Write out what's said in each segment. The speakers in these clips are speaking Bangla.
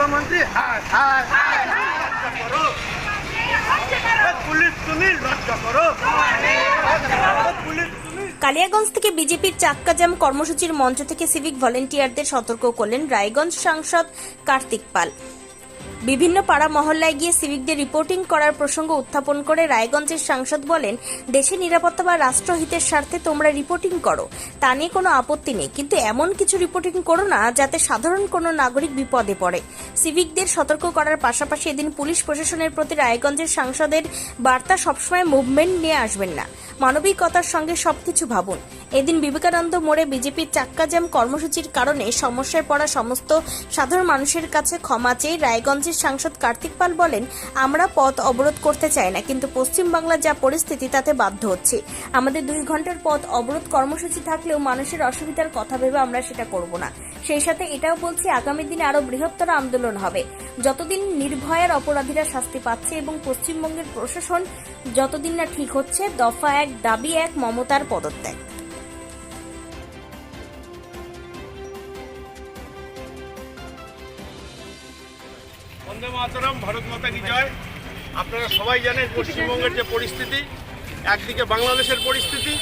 মুখ্যমন্ত্রী লজ্জা করো, পুলিশ তুমি লজ্জা করো, পুলিশ তুমি। কালিয়াগঞ্জ থেকে বিজেপির চাক্কা জ্যাম কর্মসূচির মঞ্চ থেকে সিভিক ভলেন্টিয়ারদের সতর্ক করলেন রায়গঞ্জ সাংসদ কার্তিক পাল। বিভিন্ন পাড়া মহল্লায় গিয়ে সিভিকদের রিপোর্টিং করার প্রসঙ্গ উত্থাপন করে রায়গঞ্জের সাংসদ বলেন, দেশের নিরাপত্তা বা রাষ্ট্রহিতের স্বার্থে তোমরা রিপোর্টিং করো, তা নিয়ে কোনো আপত্তি নেই, কিন্তু এমন কিছু রিপোর্টিং করো না যাতে সাধারণ কোনো নাগরিক বিপদে পড়ে। সিভিকদের সতর্ক করার পাশাপাশি এদিন পুলিশ প্রশাসনের প্রতি রায়গঞ্জের সাংসদের বার্তা, সবসময় মুভমেন্ট নিয়ে আসবেন না, মানবিকতার সঙ্গে সবকিছু ভাবুন। এদিন বিবেকানন্দ মোড়ে বিজেপির চাক্কা জ্যাম কর্মসূচির কারণে সমস্যায় পড়া সমস্ত সাধারণ মানুষের কাছে ক্ষমা চেয়ে রায়গঞ্জের সাংসদ কার্তিক পাল বলেন, আমরা পথ অবরোধ করতে চাই না, কিন্তু পশ্চিমবাংলার যা পরিস্থিতি তাতে বাধ্য হচ্ছে। আমাদের 2 ঘন্টার পথ অবরোধ কর্মসূচি থাকলেও মানুষের অসুবিধার কথা ভেবে আমরা সেটা করব না। সেই সাথে এটাও বলছি, আগামী দিনে আরো বৃহত্তর আন্দোলন হবে। যতদিন নির্ভয়ার অপরাধীরা শাস্তি পাচ্ছে এবং পশ্চিমবঙ্গের প্রশাসন যতদিন না ঠিক হচ্ছে, দফা 1 দাবি 1 মমতার পদত্যাগ। বন্দে মাতরম, ভারত মাতা কি জয়। আপনারা সবাই জানেন পশ্চিমবঙ্গের যে পরিস্থিতি, একদিকে বাংলাদেশের পরিস্থিতি,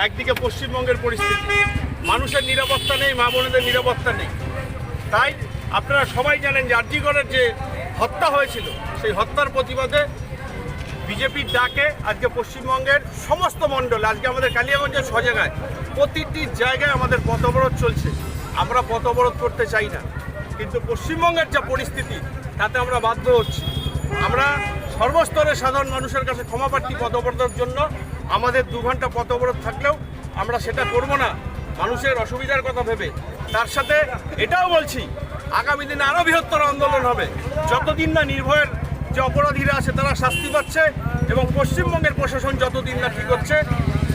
একদিকে পশ্চিমবঙ্গের পরিস্থিতি। মানুষের নিরাপত্তা নেই, মা বোনেদের নিরাপত্তা নেই। তাই আপনারা সবাই জানেন যে আরজিকরের যে হত্যা হয়েছিল, সেই হত্যার প্রতিবাদে বিজেপির ডাকে আজকে পশ্চিমবঙ্গের সমস্ত মণ্ডল, আজকে আমাদের কালিয়াগঞ্জের 6 জায়গায়, প্রতিটি জায়গায় আমাদের পথ অবরোধ চলছে। আমরা পথ অবরোধ করতে চাই না, কিন্তু পশ্চিমবঙ্গের যা পরিস্থিতি তাতে আমরা বাধ্য হচ্ছি। আমরা সর্বস্তরের সাধারণ মানুষের কাছে ক্ষমাপ্রার্থী পথ অবরোধের জন্য। আমাদের 2 ঘন্টা পথ অবরোধ থাকলেও আমরা সেটা করব না মানুষের অসুবিধার কথা ভেবে। তার সাথে এটাও বলছি, আগামী দিনে আরও বৃহত্তর আন্দোলন হবে, যতদিন না নির্ভয়ের যে অপরাধীরা আছে তারা শাস্তি পাচ্ছে এবং পশ্চিমবঙ্গের প্রশাসন যতদিন না ঠিক হচ্ছে।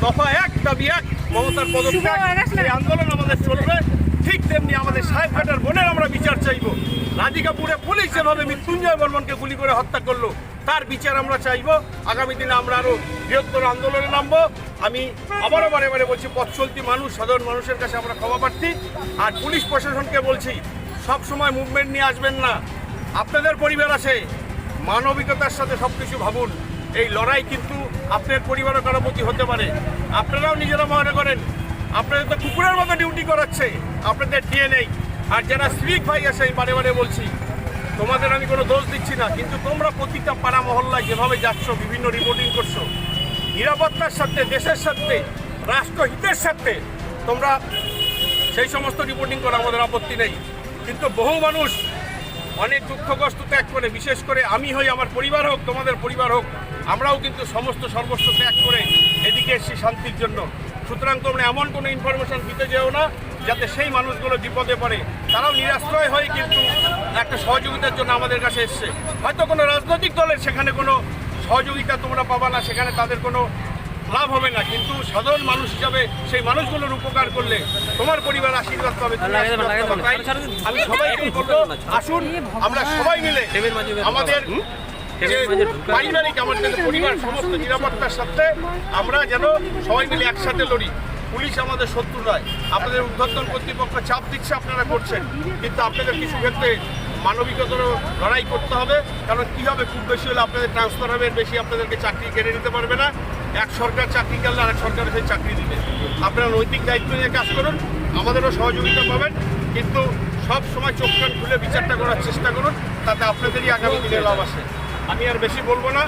দফা 1 দাবি 1 মমতার পদত্যাগ, এই আন্দোলন আমাদের চলবে। ঠিক তেমনি আমাদের সাহেবঘাটার বোনের আমরা বিচার চাইব। রাধিকাপুরে পুলিশ যেভাবে মৃত্যুঞ্জয় বর্মনকে গুলি করে হত্যা করলো, তার বিচার আমরা চাইব। আগামী দিনে আমরা আরও বৃহত্তর আন্দোলনে নামবো। আমি আবারও বারে বারে বলছি, পথ চলতি মানুষ, সাধারণ মানুষের কাছে আমরা ক্ষমাপ্রার্থী। আর পুলিশ প্রশাসনকে বলছি, সব সময় মুভমেন্ট নিয়ে আসবেন না। আপনাদের পরিবার আছে, মানবিকতার সাথে সব কিছু ভাবুন। এই লড়াই কিন্তু আপনার পরিবারও কারো প্রতি হতে পারে। আপনারাও নিজেরা মনে করেন আপনাদের তো কুকুরের মতো ডিউটি করাচ্ছে, আপনাদের দিয়ে নেই। আর যারা সিভিক ভাই আছে, আমি বারে বারে বলছি, তোমাদের আমি কোনো দোষ দিচ্ছি না, কিন্তু তোমরা প্রতিটা পাড়া মহল্লায় যেভাবে যাচ্ছ, বিভিন্ন রিপোর্টিং করছো, নিরাপত্তার সাথে, দেশের সাথে, রাষ্ট্রহিতের সাথে তোমরা সেই সমস্ত রিপোর্টিং করা আমাদের আপত্তি নেই। কিন্তু বহু মানুষ অনেক দুঃখ কষ্ট ত্যাগ করে, বিশেষ করে আমি হই, আমার পরিবার হোক, তোমাদের পরিবার হোক, আমরাও কিন্তু সমস্ত সর্বস্ব ত্যাগ করে এদিকে এসেছি শান্তির জন্য। সুতরাং তোমরা এমন কোনো ইনফরমেশন দিতে যেও না যাতে সেই মানুষগুলো বিপদে পড়ে। তারাও নিরাশ্রয় হয়ে কিন্তু একটা সহযোগিতার জন্য আমাদের কাছে এসছে। হয়তো কোনো রাজনৈতিক দলের সেখানে কোনো সহযোগিতা তোমরা পাবা না, সেখানে তাদের কোনো লাভ হবে না, কিন্তু সাধারণ মানুষ হিসাবে সেই মানুষগুলোর উপকার করলে তোমার পরিবার আশীর্বাদ পাবে। আমি সবাইকে বলবো, আসুন আমরা সবাই মিলে আমাদের পারিবারিক, আমাদের পরিবার, সমস্ত নিরাপত্তার সাথে আমরা যেন সবাই মিলে একসাথে লড়ি। পুলিশ আমাদের শত্রু নয়। আপনাদের ঊর্ধ্বতন কর্তৃপক্ষ চাপ দিচ্ছে, আপনারা করছেন, কিন্তু আপনাদের কিছু ক্ষেত্রে মানবিকতার লড়াই করতে হবে। কারণ কী হবে, খুব বেশি হলে আপনাদের ট্রান্সফার হবে, বেশি আপনাদেরকে চাকরি কেড়ে নিতে পারবে না। এক সরকার চাকরি করলে আরেক সরকার সেই চাকরি দিবে। আপনারা নৈতিক দায়িত্ব নিয়ে কাজ করুন, আমাদেরও সহযোগিতা পাবেন, কিন্তু সব সময় চোখ কান খুলে বিচারটা করার চেষ্টা করুন, তাতে আপনাদেরই আগামী দিনে লাভ আসে। আমি আর বেশি বলবো না।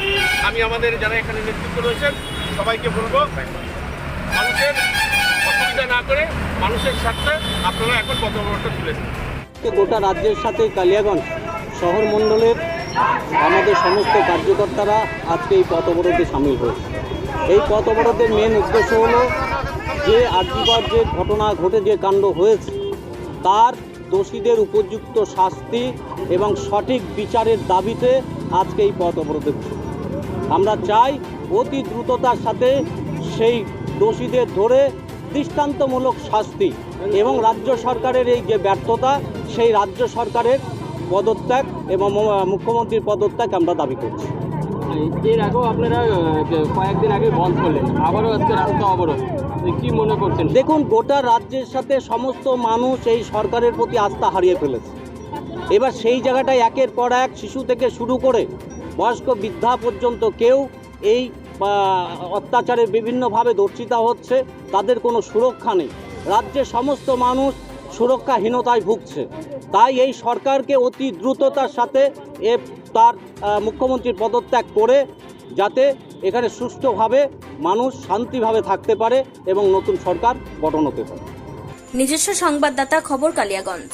আমি আমাদের যারা এখানে নেতৃত্ব রয়েছেন সবাইকে বলবো, মানুষের অসুবিধা না করে মানুষের স্বার্থে আপনারা এখন পথ অবরোধটা তুলে দিন। গোটা রাজ্যের সাথে কালিয়াগঞ্জ শহর মণ্ডলের আমাদের সমস্ত কার্যকর্তারা আজকে এই পথ অবরোধে সামিল হয়েছে। এই পথ অবরোধের মেন উদ্দেশ্য হলো যে আরজিকর যে ঘটনা ঘটে, যে কাণ্ড হয়েছে, তার দোষীদের উপযুক্ত শাস্তি এবং সঠিক বিচারের দাবিতে আজকে এই পথ অবরোধে আমরা চাই অতি দ্রুততার সাথে সেই দোষীদের ধরে দৃষ্টান্তমূলক শাস্তি এবং রাজ্য সরকারের এই যে ব্যর্থতা, সেই রাজ্য সরকারের পদত্যাগ এবং মুখ্যমন্ত্রীর পদত্যাগ আমরা দাবি করছি। এর আগেও আপনারা কয়েকদিন আগে বন্ধ করলেন, আবারও আজকে রাস্তা অবরোধ, কি মনে করছেন? দেখুন, গোটা রাজ্যের সাথে সমস্ত মানুষ এই সরকারের প্রতি আস্থা হারিয়ে ফেলেছে। এবার সেই জায়গাটায় একের পর এক শিশু থেকে শুরু করে বয়স্ক বৃদ্ধা পর্যন্ত কেউ এই অত্যাচারে বিভিন্নভাবে ধর্ষিতা হচ্ছে, তাদের কোনো সুরক্ষা নেই। রাজ্যের সমস্ত মানুষ সুরক্ষাহীনতায় ভুগছে। তাই এই সরকারকে অতি দ্রুততার সাথে তার মুখ্যমন্ত্রীর পদত্যাগ করে যাতে এখানে সুষ্ঠুভাবে মানুষ শান্তিভাবে থাকতে পারে এবং নতুন সরকার গঠন হতে পারে। নিজস্ব সংবাদদাতা, খবর কালিয়াগঞ্জ।